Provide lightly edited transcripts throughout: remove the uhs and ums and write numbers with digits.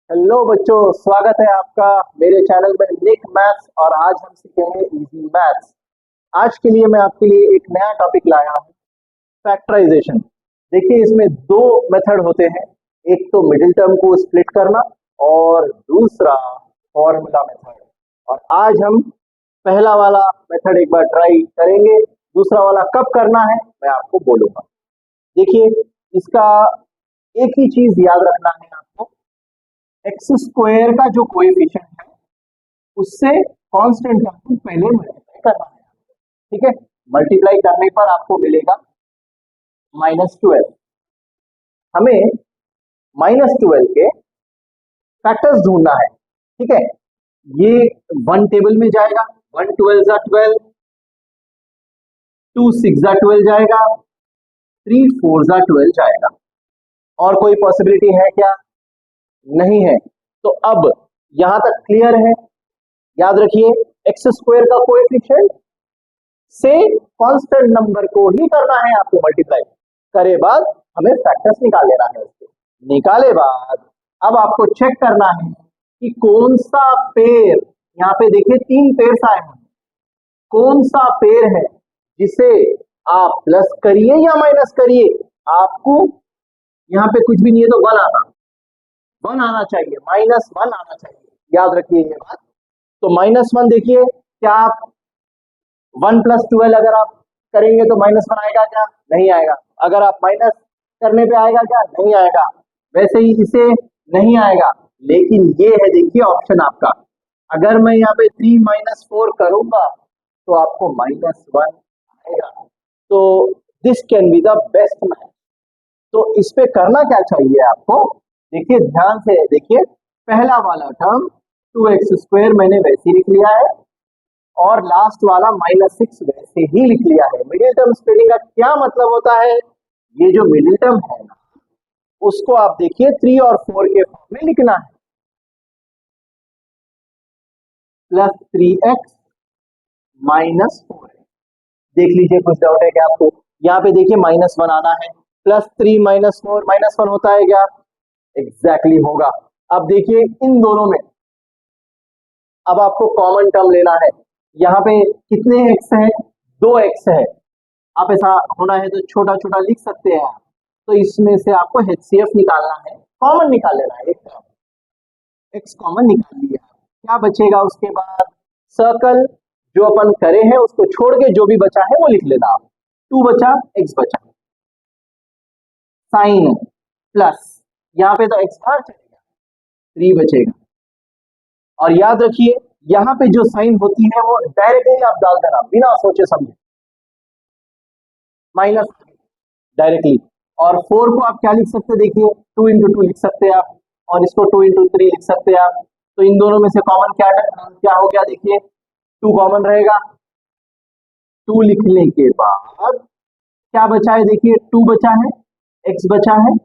Hello बच्चों, स्वागत है आपका मेरे चैनल में निक मैथ्स। और आज हम सीखेंगे इजी मैथ्स। आज के लिए मैं आपके लिए एक नया टॉपिक लाया हूँ, फैक्टराइजेशन। देखिए, इसमें दो मेथड होते हैं। एक तो मिडिल टर्म को स्प्लिट करना और दूसरा फॉर्मूला मेथड। और आज हम पहला वाला मेथड एक बार ट्राई करेंगे। दूसरा वाला कब करना है मैं आपको बोलूंगा। देखिए, इसका एक ही चीज याद रखना है आपको। एक्स स्क्वायर का जो कोएफिशिएंट है उससे कांस्टेंट टर्म को पहले मल्टीप्लाई करना है। ठीक है, मल्टीप्लाई करने पर आपको मिलेगा -12। हमें -12 के फैक्टर्स ढूंढना है। ठीक है, ये वन टेबल में जाएगा। 1 12 जा 12, 2 6 जा 12 जाएगा, 3 4 जा 12 जाएगा। और कोई पॉसिबिलिटी है क्या? नहीं है। तो अब यहां तक क्लियर है। याद रखिए, एक्स स्क्वायर का कोएफिशिएंट से कांस्टेंट नंबर को ही करना है आपको मल्टीप्लाई। करे बाद हमें फैक्टर्स निकाल लेना है उसके। निकाले बाद अब आपको चेक करना है कि कौन सा पेयर, यहाँ पे देखिए 3 पेयर्स आए हैं, कौन सा पेयर है जिसे आप प्लस करिए या माइनस करिए, आपको यहाँ पे कुछ भी नहीं है तो वन आना चाहिए, -1 आना चाहिए। याद रखिए ये बात। तो -1 देखिए, क्या आप 1 + 12 अगर आप करेंगे तो -1 आएगा क्या? नहीं आएगा। अगर आप माइनस करने पे आएगा क्या? नहीं आएगा। वैसे ही इसे नहीं आएगा। लेकिन ये है, देखिए ऑप्शन आपका। अगर मैं यहाँ पे 3 - 4 करूंगा तो आपको -1 आएगा। तो this can be the best math. तो इस पे करना क्या चाहिए आपको? देखिए, ध्यान से देखिए। पहला वाला टर्म 2x² मैंने वैसे ही लिख लिया है और लास्ट वाला -6 वैसे ही लिख लिया है। मिडिल टर्म स्प्लिटिंग का क्या मतलब होता है? ये जो मिडिल टर्म है ना, उसको आप देखिए 3 और 4 के फॉर्म में लिखना है। +3x -4 है। देख लीजिए, कुछ डाउट है क्या आपको? यहाँ पे देखिए -1 आना है। +3 - 4 -1 होता है क्या? एग्जैक्टली होगा। अब देखिए इन दोनों में अब आपको कॉमन टर्म लेना है। यहाँ पे कितने एक्स है? 2x है। आप ऐसा होना है तो छोटा छोटा लिख सकते हैं आप। तो इसमें से आपको HCF निकालना है, कॉमन निकाल लेना है। एक टर्म एक्स कॉमन निकाल लिया, क्या बचेगा उसके बाद? सर्कल जो अपन करे हैं उसको छोड़ के जो भी बचा है वो लिख लेना आप। 2 बचा, x बचा, साइन प्लस, यहाँ पे तो x बाहर चलेगा, 3 बचेगा। और याद रखिए, यहाँ पे जो साइन होती है वो डायरेक्टली आप डाल देना बिना सोचे समझे, माइनस डायरेक्टली। और 4 को आप क्या लिख सकते हैं? देखिए 2 × 2 लिख सकते हैं आप, और इसको 2 × 3 लिख सकते हैं आप। तो इन दोनों में से कॉमन क्या क्या हो गया? देखिए 2 कॉमन रहेगा। 2 लिखने के बाद क्या बचा है? देखिए 2 बचा है, x बचा है,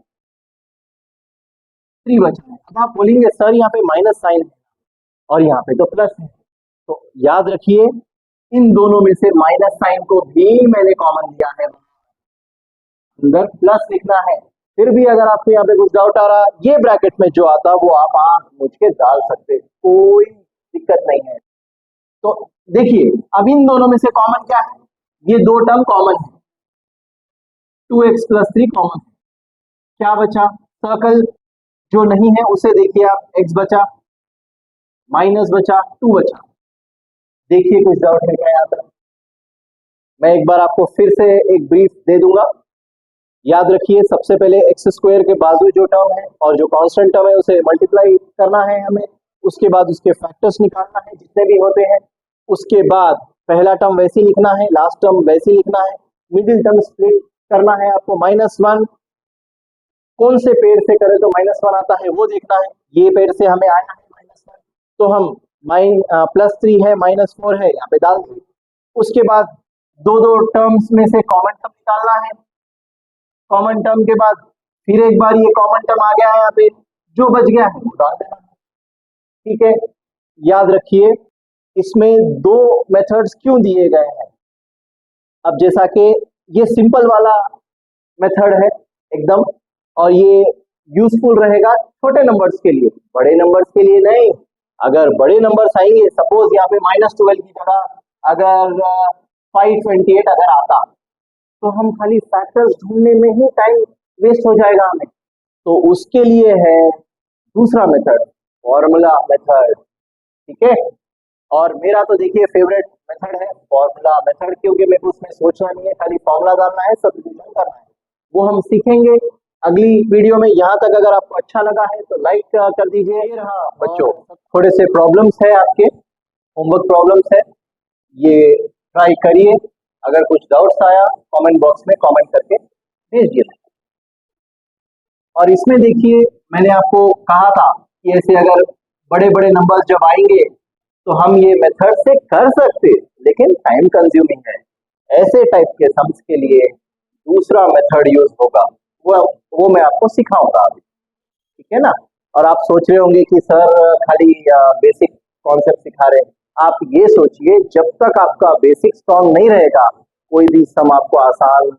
3 बचा है। अब आप बोलेंगे सर यहाँ पे माइनस साइन है और यहाँ पे तो प्लस है। तो याद रखिए, इन दोनों में से माइनस साइन को भी मैंने कॉमन लिया है, अंदर प्लस लिखना है। फिर भी अगर आपको यहाँ पे कुछ डाउट आ रहा, ये ब्रैकेट में जो आता वो आप आंख मूझ के डाल सकते, कोई दिक्कत नहीं है। तो देखिए, अब इन दोनों में से कॉमन क्या है? ये दो टर्म कॉमन है, 2x + 3 कॉमन है। क्या बचा? सर्कल जो नहीं है उसे देखिए आप, x बचा, माइनस बचा, 2 बचा। देखिए कुछ डाउट है क्या यहाँ पर? मैं एक बार आपको फिर से एक ब्रीफ दे दूंगा। याद रखिए, सबसे पहले x² के बाजू जो टर्म है और जो कांस्टेंट टर्म है उसे मल्टीप्लाई करना है हमें। उसके बाद उसके फैक्टर्स निकालना है जितने भी होते हैं। उसके बाद पहला टर्म वैसे ही लिखना है, लास्ट टर्म वैसे ही लिखना है। मिडिल टर्म स्प्लिट करना है आपको। -1 कौन से पेड़ से करें तो -1 आता है वो देखना है। ये पेड़ से हमें आया है -1, तो हम +3 है, -4 है, यहाँ पे डाल देंगे। उसके बाद दो दो टर्म्स में से कॉमन टर्म निकालना है। कॉमन टर्म के बाद फिर एक बार ये कॉमन टर्म आ गया है, यहाँ पे जो बच गया है वो डाल देना है। ठीक है, याद रखिए इसमें दो मेथड्स क्यों दिए गए हैं। अब जैसा कि ये सिंपल वाला मेथड है एकदम, और ये यूजफुल रहेगा छोटे नंबर्स के लिए, बड़े नंबर्स के लिए नहीं। अगर बड़े नंबर्स आएंगे, सपोज यहाँ पे -12 की जगह अगर 528 अगर आता, तो हम खाली फैक्टर्स ढूंढने में ही टाइम वेस्ट हो जाएगा हमें। तो उसके लिए है दूसरा मेथड, फॉर्मूला मेथड। ठीक है, और मेरा तो देखिए फेवरेट मेथड है फॉर्मूला मेथड, क्योंकि मेरे को उसमें सोचना नहीं है, खाली फॉर्मूला डालना है, सब्स्टिट्यूशन करना है। वो हम सीखेंगे अगली वीडियो में। यहाँ तक अगर आपको अच्छा लगा है तो लाइक कर दीजिए। ये रहा बच्चों, थोड़े से प्रॉब्लम्स है आपके, होमवर्क प्रॉब्लम्स है, ये ट्राई करिए। अगर कुछ डाउट्स आया कमेंट बॉक्स में कमेंट करके भेजिए। और इसमें देखिए मैंने आपको कहा था कि ऐसे अगर बड़े बड़े नंबर्स जब आएंगे तो हम ये मेथड से कर सकते, लेकिन टाइम कंज्यूमिंग है। ऐसे टाइप के सम्स के लिए दूसरा मेथड यूज होगा, वो मैं आपको सिखाऊंगा अभी। ठीक है ना। और आप सोच रहे होंगे कि सर खाली बेसिक कॉन्सेप्ट सिखा रहे हैं। आप ये सोचिए, जब तक आपका बेसिक स्ट्रांग नहीं रहेगा, कोई भी सम आपको आसान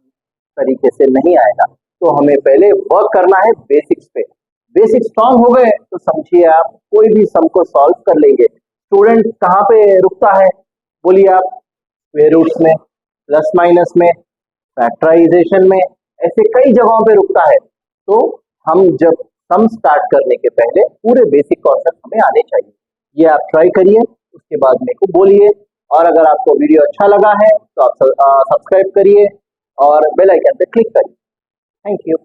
तरीके से नहीं आएगा। तो हमें पहले वर्क करना है बेसिक्स पे। बेसिक स्ट्रांग हो गए तो समझिए आप कोई भी सम को सॉल्व कर लेंगे। स्टूडेंट कहाँ पे रुकता है, बोलिए आप? स्क्वायर रूट्स में, प्लस माइनस में, फैक्टराइजेशन में, ऐसे कई जगहों पे रुकता है। तो हम जब सम स्टार्ट करने के पहले पूरे बेसिक कॉन्सेप्ट हमें आने चाहिए। ये आप ट्राई करिए, उसके बाद मेरे को बोलिए। और अगर आपको वीडियो अच्छा लगा है तो आप सब्सक्राइब करिए और बेल आइकन पे क्लिक करिए। Thank you.